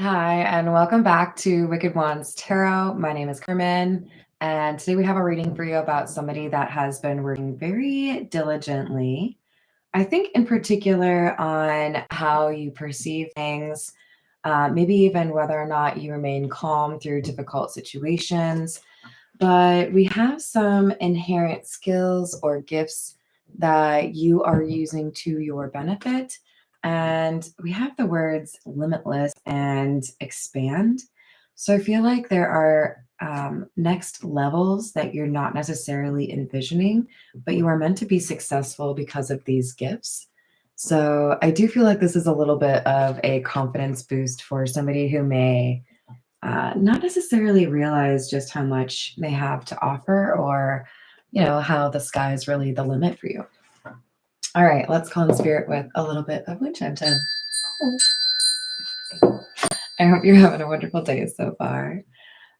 Hi, and welcome back to Wicked Ones Tarot. My name is Carmen, and today we have a reading for you about somebody that has been working very diligently. I think, in particular, on how you perceive things, maybe even whether or not you remain calm through difficult situations. But we have some inherent skills or gifts that you are using to your benefit. And we have the words limitless and expand. So I feel like there are next levels that you're not necessarily envisioning, but you are meant to be successful because of these gifts. So I do feel like this is a little bit of a confidence boost for somebody who may not necessarily realize just how much they have to offer or, how the sky is really the limit for you. All right, let's call in spirit with a little bit of wind chime time. I hope you're having a wonderful day so far.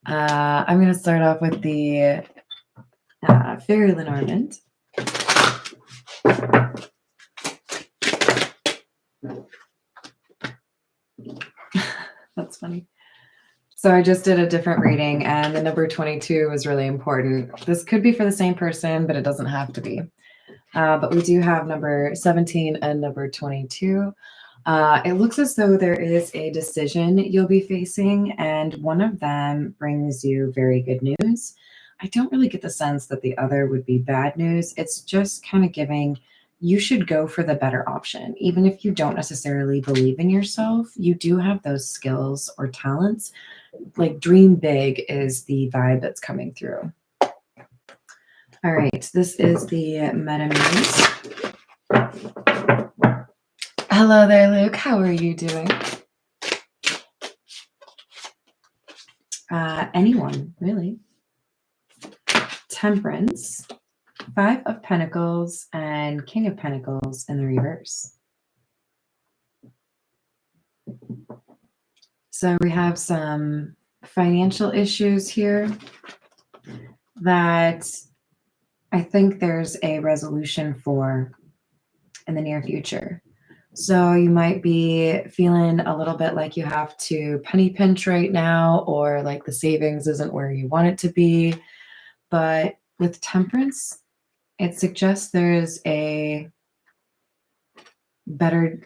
I'm going to start off with the Fairy Lenormand. That's funny. So I just did a different reading, and the number 22 was really important. This could be for the same person, but it doesn't have to be. But we do have number 17 and number 22. It looks as though there is a decision you'll be facing, and one of them brings you very good news. I don't really get the sense that the other would be bad news. It's just kind of giving you should go for the better option. Even if you don't necessarily believe in yourself, you do have those skills or talents. Like dream big is the vibe that's coming through. All right, this is the Meta Muse. Hello there, Luke. How are you doing? Anyone, really. Temperance, 5 of Pentacles, and King of Pentacles in the reverse. So we have some financial issues here that I think there's a resolution for in the near future. So you might be feeling a little bit like you have to penny pinch right now, or like the savings isn't where you want it to be. But with Temperance, it suggests there's a better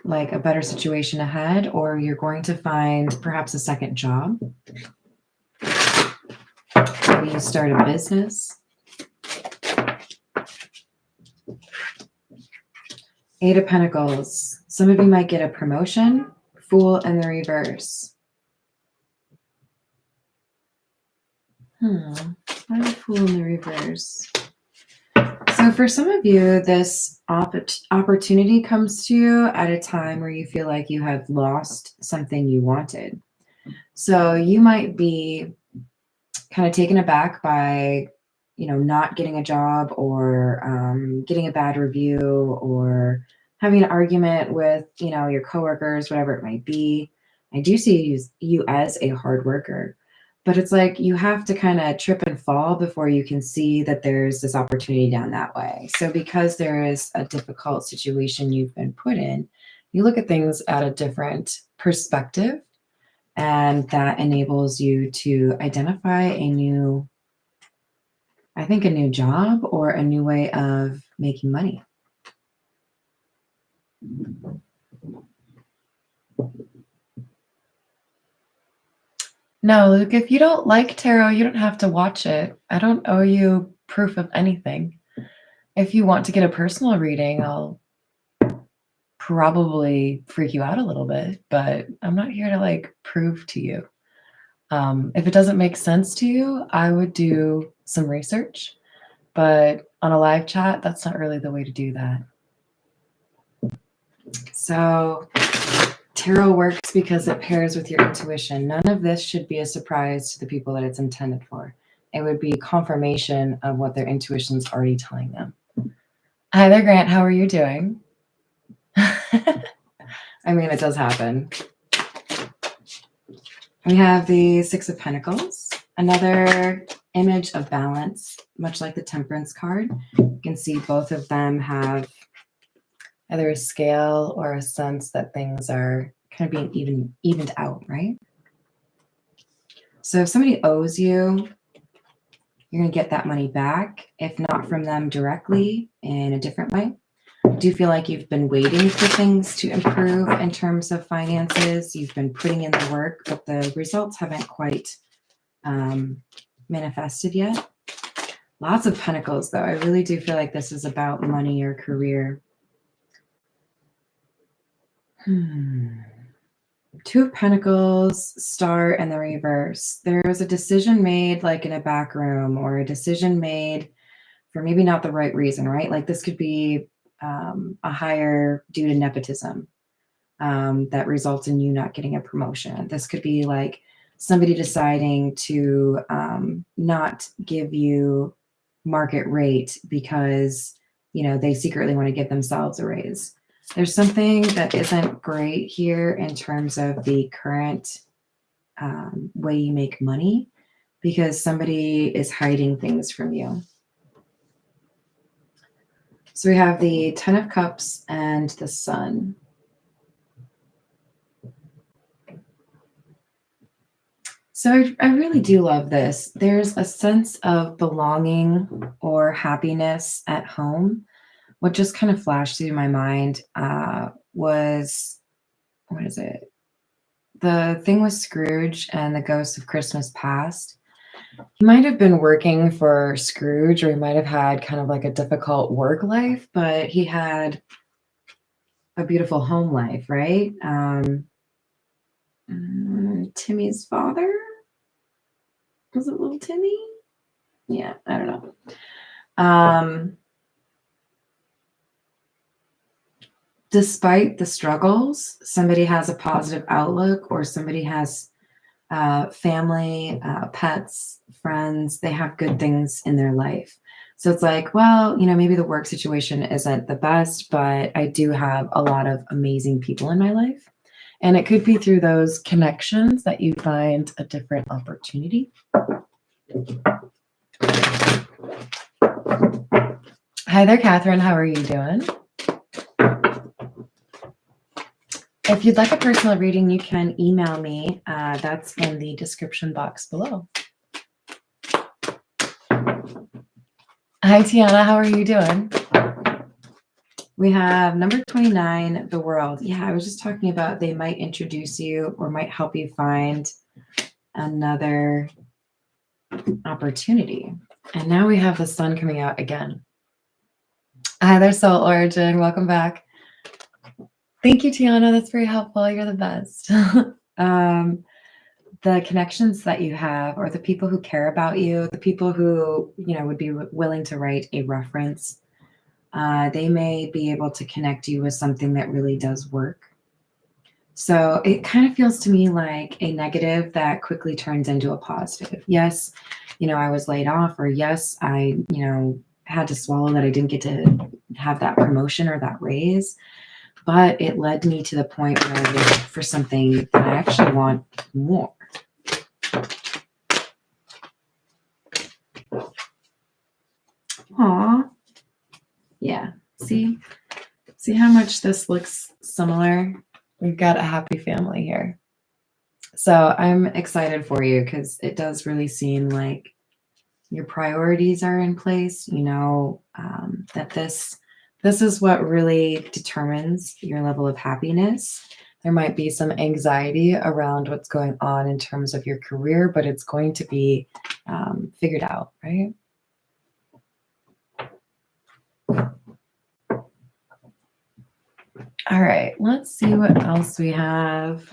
situation ahead, or you're going to find perhaps a second job. Maybe you start a business. 8 of Pentacles. Some of you might get a promotion. Fool in the reverse. Why a Fool in the reverse? So for some of you, this opportunity comes to you at a time where you feel like you have lost something you wanted. So you might be kind of taken aback by, not getting a job, or getting a bad review, or having an argument with, your coworkers, whatever it might be. I do see you as a hard worker, but it's like you have to kind of trip and fall before you can see that there's this opportunity down that way. So because there is a difficult situation you've been put in, you look at things at a different perspective, and that enables you to identify a new job or a new way of making money. No, Luke, if you don't like tarot, you don't have to watch it. I don't owe you proof of anything. If you want to get a personal reading, I'll probably freak you out a little bit, but I'm not here to prove to you. If it doesn't make sense to you, I would do some research, but on a live chat, that's not really the way to do that. So tarot works because it pairs with your intuition. None of this should be a surprise to the people that it's intended for. It would be confirmation of what their intuition's already telling them. Hi there, Grant. How are you doing? I mean, it does happen. We have the 6 of Pentacles, another image of balance, much like the Temperance card. You can see both of them have either a scale or a sense that things are kind of being evened out, right? So if somebody owes you, you're going to get that money back, if not from them directly, in a different way. Do you feel like you've been waiting for things to improve in terms of finances? You've been putting in the work, but the results haven't quite manifested yet. Lots of pentacles, though. I really do feel like this is about money or career. Two of Pentacles, Star, and the reverse. There's a decision made like in a back room, or a decision made for maybe not the right reason, right? Like this could be a hire due to nepotism that results in you not getting a promotion. This could be like somebody deciding to not give you market rate because, you know, they secretly want to give themselves a raise. There's something that isn't great here in terms of the current way you make money, because somebody is hiding things from you. So we have the Ten of Cups and the Sun. So I really do love this. There's a sense of belonging or happiness at home. What just kind of flashed through my mind was, what is it? The thing with Scrooge and the Ghost of Christmas Past. He might have been working for Scrooge, or he might have had kind of like a difficult work life, but he had a beautiful home life, right? Timmy's father? Was it little Timmy? Yeah, I don't know. Despite the struggles, somebody has a positive outlook, or somebody has family, pets, friends. They have good things in their life. So it's like, well, you know, maybe the work situation isn't the best, but I do have a lot of amazing people in my life. And it could be through those connections that you find a different opportunity. Hi there, Catherine. How are you doing? If you'd like a personal reading, you can email me. That's in the description box below. Hi, Tiana. How are you doing? We have number 29, the World. Yeah, I was just talking about they might introduce you or might help you find another opportunity. And now we have the Sun coming out again. Hi there, Soul Origin. Welcome back. Thank you, Tiana. That's very helpful. You're the best. The connections that you have, or the people who care about you, the people who, you know, would be willing to write a reference, they may be able to connect you with something that really does work. So it kind of feels to me like a negative that quickly turns into a positive. Yes, you know, I was laid off, or yes, I, you know, had to swallow that I didn't get to have that promotion or that raise. But it led me to the point where I looked for something that I actually want more. Aw. Yeah. See how much this looks similar? We've got a happy family here. So I'm excited for you, because it does really seem like your priorities are in place. You know, that this is what really determines your level of happiness. There might be some anxiety around what's going on in terms of your career, but it's going to be figured out, right? All right, let's see what else we have.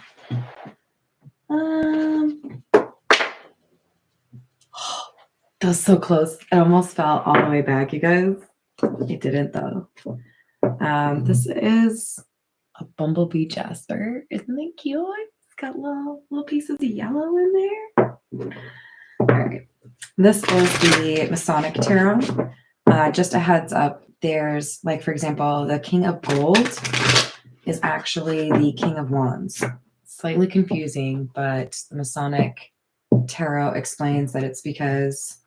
That was so close. It almost fell all the way back, you guys. It didn't, though. This is a bumblebee jasper. Isn't it cute? It's got little pieces of yellow in there. All right. This is the Masonic Tarot. Just a heads up, there's, like, for example, the King of Gold is actually the King of Wands. Slightly confusing, but the Masonic Tarot explains that it's because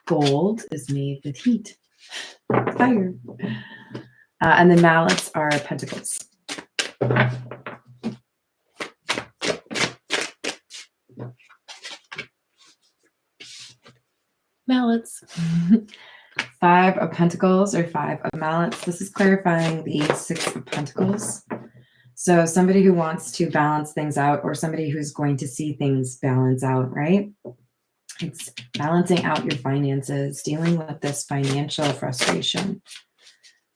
gold is made with heat, fire. And the mallets are pentacles. Mallets. Five of Pentacles or Five of Mallets. This is clarifying the Six of Pentacles. So somebody who wants to balance things out, or somebody who's going to see things balance out, right? It's balancing out your finances, dealing with this financial frustration,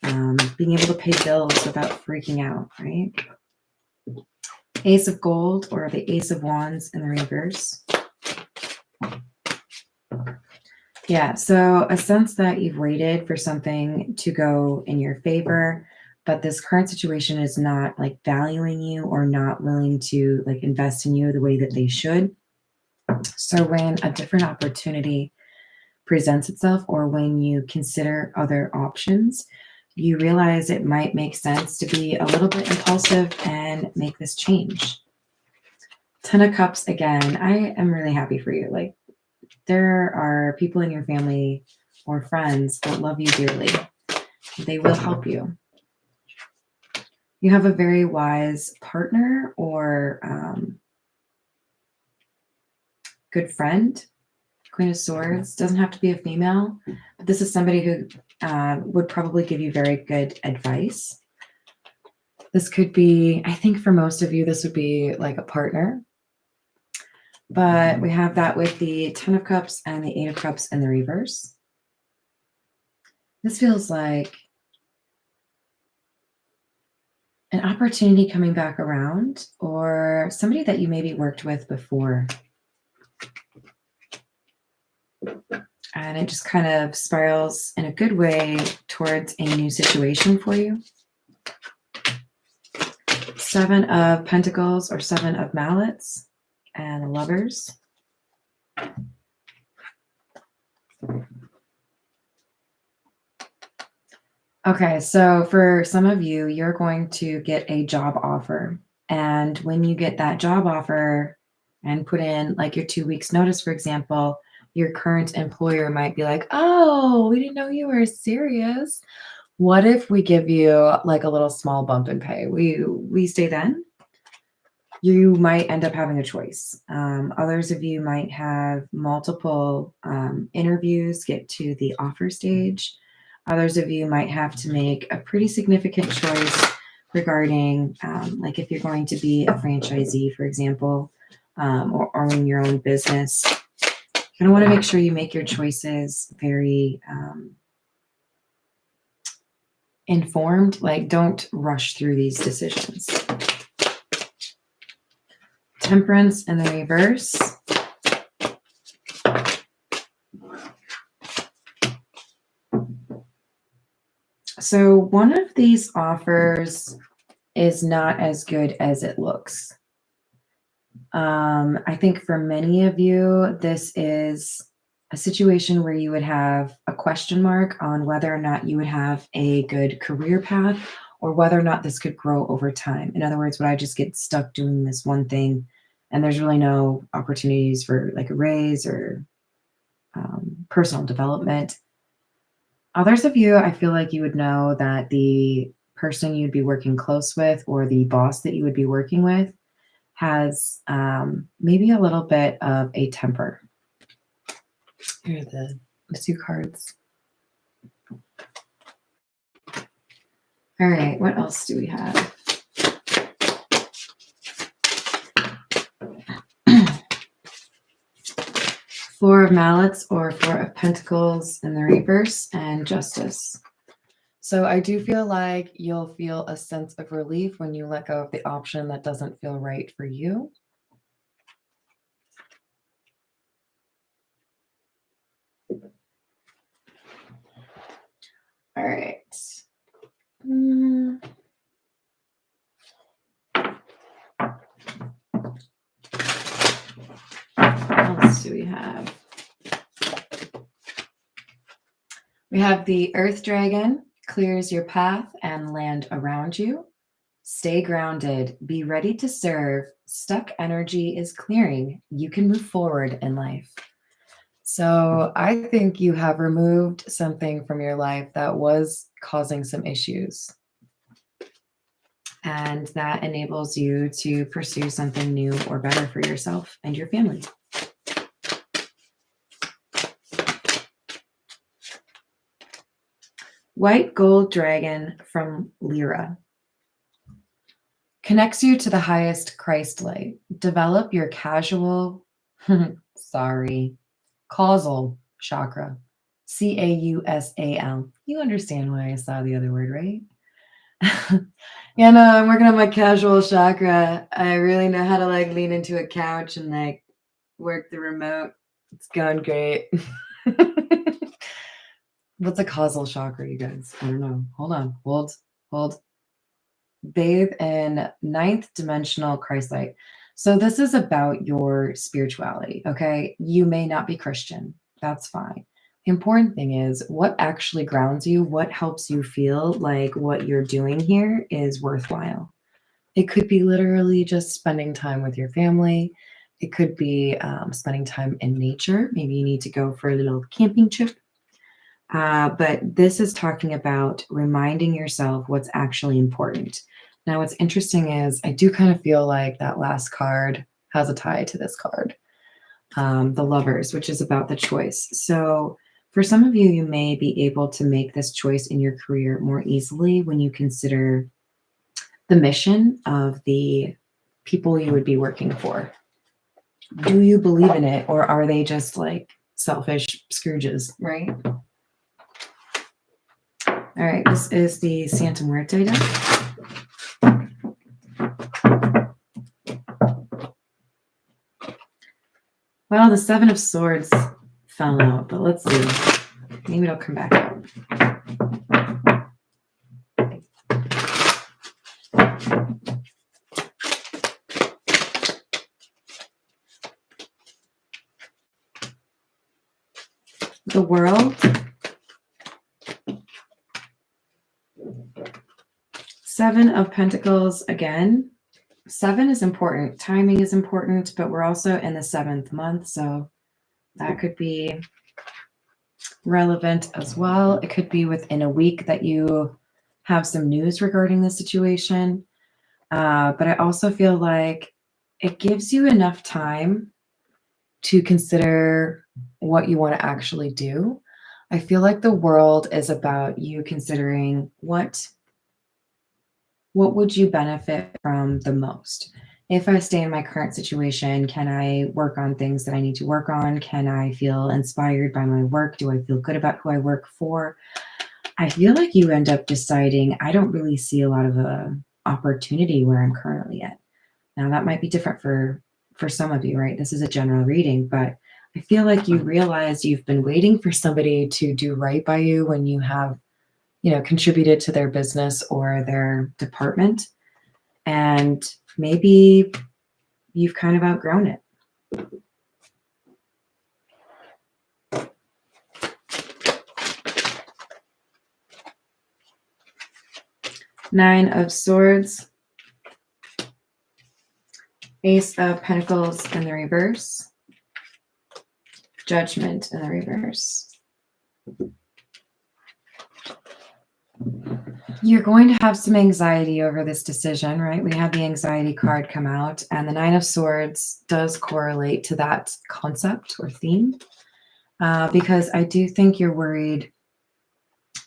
being able to pay bills without freaking out, right? Ace of Gold or the Ace of Wands in the reverse. Yeah, so a sense that you've waited for something to go in your favor, but this current situation is not like valuing you or not willing to like invest in you the way that they should. So when a different opportunity presents itself, or when you consider other options, you realize it might make sense to be a little bit impulsive and make this change. Ten of Cups again. I am really happy for you. Like, there are people in your family or friends that love you dearly. They will help you. You have a very wise partner or good friend. Queen of Swords. Doesn't have to be a female, but this is somebody who would probably give you very good advice. This could be, I think for most of you, this would be like a partner. But we have that with the Ten of Cups and the Eight of Cups in the reverse. This feels like an opportunity coming back around, or somebody that you maybe worked with before. And it just kind of spirals in a good way towards a new situation for you. Seven of Pentacles or Seven of Mallets and the Lovers. Okay, so for some of you, you're going to get a job offer. And when you get that job offer and put in like your 2 weeks notice, for example, your current employer might be like, oh, we didn't know you were serious. What if we give you like a little small bump in pay? We stay then? You might end up having a choice. Others of you might have multiple interviews, get to the offer stage. Others of you might have to make a pretty significant choice regarding like if you're going to be a franchisee, for example, or own your own business. You're going to want to make sure you make your choices very informed. Like, don't rush through these decisions. Temperance in the reverse. So one of these offers is not as good as it looks. I think for many of you, this is a situation where you would have a question mark on whether or not you would have a good career path, or whether or not this could grow over time. In other words, would I just get stuck doing this one thing and there's really no opportunities for like a raise or personal development? Others of you, I feel like you would know that the person you'd be working close with, or the boss that you would be working with, has maybe a little bit of a temper. Here are the two cards. All right, what else do we have? Four of Mallets or Four of Pentacles in the reverse, and Justice. So I do feel like you'll feel a sense of relief when you let go of the option that doesn't feel right for you. All right. What else do we have? We have the Earth Dragon, clears your path and land around you. Stay grounded, be ready to serve. Stuck energy is clearing. You can move forward in life. So I think you have removed something from your life that was causing some issues. And that enables you to pursue something new or better for yourself and your family. White gold dragon from Lyra. Connects you to the highest Christ light. Develop your causal chakra. Causal. You understand why I saw the other word, right? Yeah, no, I'm working on my casual chakra. I really know how to like lean into a couch and like work the remote. It's going great. What's a causal chakra, you guys? I don't know. Hold on. Hold. Bathe in ninth dimensional Christ light. So this is about your spirituality, okay? You may not be Christian. That's fine. The important thing is what actually grounds you, what helps you feel like what you're doing here is worthwhile. It could be literally just spending time with your family. It could be spending time in nature. Maybe you need to go for a little camping trip. But this is talking about reminding yourself what's actually important. Now, what's interesting is I do kind of feel like that last card has a tie to this card, the Lovers, which is about the choice. So for some of you, you may be able to make this choice in your career more easily when you consider the mission of the people you would be working for. Do you believe in it, or are they just like selfish Scrooges, right? All right, this is the Santa Muerte deck. Well, the Seven of Swords fell out, but let's see. Maybe it'll come back up. The World. Seven of Pentacles again. Seven is important. Timing is important, but we're also in the 7th month, so that could be relevant as well. It could be within a week that you have some news regarding the situation. But I also feel like it gives you enough time to consider what you want to actually do. I feel like the World is about you considering what would you benefit from the most? If I stay in my current situation, can I work on things that I need to work on? Can I feel inspired by my work? Do I feel good about who I work for? I feel like you end up deciding, I don't really see a lot of opportunity where I'm currently at. Now, that might be different for some of you, right? This is a general reading, but I feel like you realize you've been waiting for somebody to do right by you when you have contributed to their business or their department. And maybe you've kind of outgrown it. Nine of Swords. Ace of Pentacles in the reverse. Judgment in the reverse. You're going to have some anxiety over this decision, right? We had the anxiety card come out, and the Nine of Swords does correlate to that concept or theme, because I do think you're worried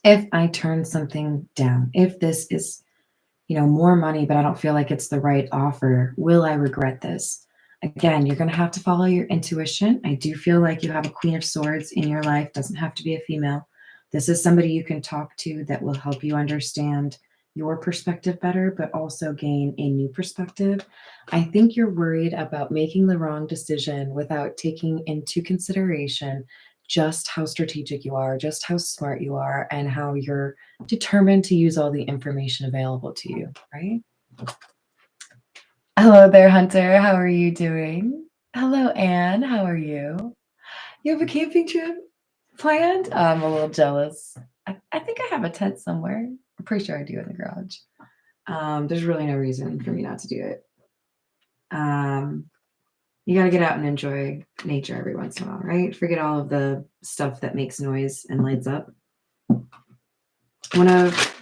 if I turn something down, if this is, more money, but I don't feel like it's the right offer, will I regret this? Again, you're going to have to follow your intuition. I do feel like you have a Queen of Swords in your life. Doesn't have to be a female. This is somebody you can talk to that will help you understand your perspective better, but also gain a new perspective. I think you're worried about making the wrong decision without taking into consideration just how strategic you are, just how smart you are, and how you're determined to use all the information available to you, right? Hello there, Hunter. How are you doing? Hello, Anne. How are you? You have a camping trip planned? I'm a little jealous. I think I have a tent somewhere. I'm pretty sure I do in the garage. There's really no reason for me not to do it. You got to get out and enjoy nature every once in a while, right? Forget all of the stuff that makes noise and lights up. One of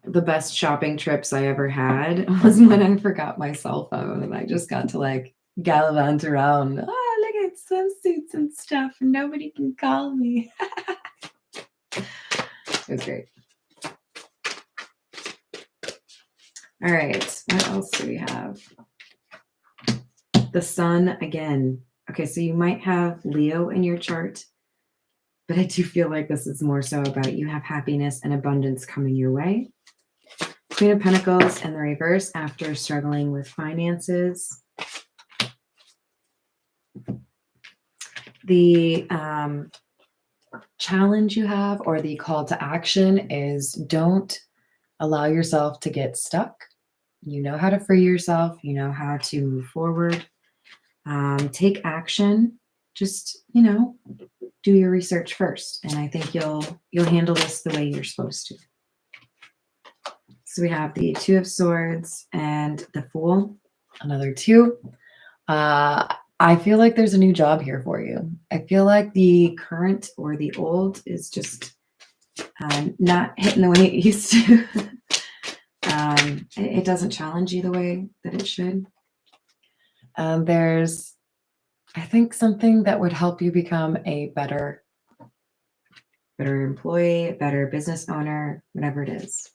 the best shopping trips I ever had was when I forgot my cell phone and I just got to gallivant around. Oh, look at swimsuits and stuff and nobody can call me. It was great. All right. What else do we have? The sun again. Okay, so you might have Leo in your chart, but I do feel like this is more so about you have happiness and abundance coming your way. Queen of Pentacles in the reverse after struggling with finances. The challenge you have, or the call to action, is don't allow yourself to get stuck. You know how to free yourself. You know how to move forward. Take action. Just, do your research first. And I think you'll handle this the way you're supposed to. So we have the Two of Swords and the Fool, another two. I feel like there's a new job here for you. I feel like the current or the old is just not hitting the way it used to. It doesn't challenge you the way that it should. There's, I think, something that would help you become a better employee, a better business owner, whatever it is.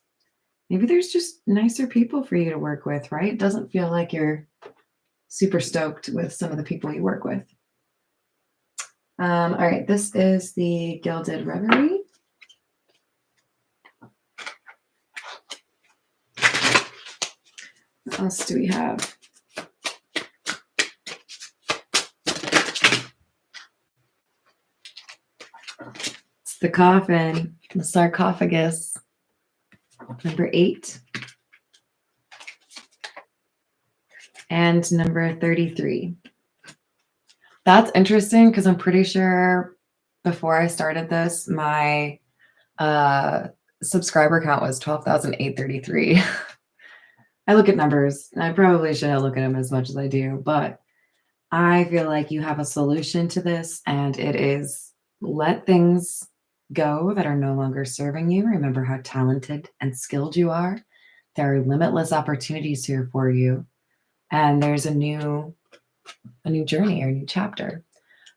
Maybe there's just nicer people for you to work with, right? It doesn't feel like you're super stoked with some of the people you work with. All right, this is the Gilded Reverie. What else do we have? It's the coffin, the sarcophagus, number 8. And number 33. That's interesting because I'm pretty sure before I started this, my subscriber count was 12,833. I look at numbers, and I probably shouldn't look at them as much as I do, but I feel like you have a solution to this, and it is let things go that are no longer serving you. Remember how talented and skilled you are. There are limitless opportunities here for you. And there's a new journey or a new chapter.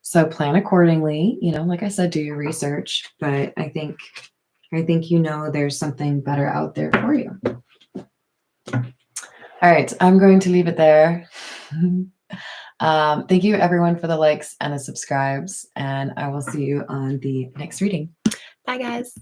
So plan accordingly. Like I said, do your research, but I think there's something better out there for you. All right, I'm going to leave it there. Thank you everyone for the likes and the subscribes, and I will see you on the next reading. Bye guys.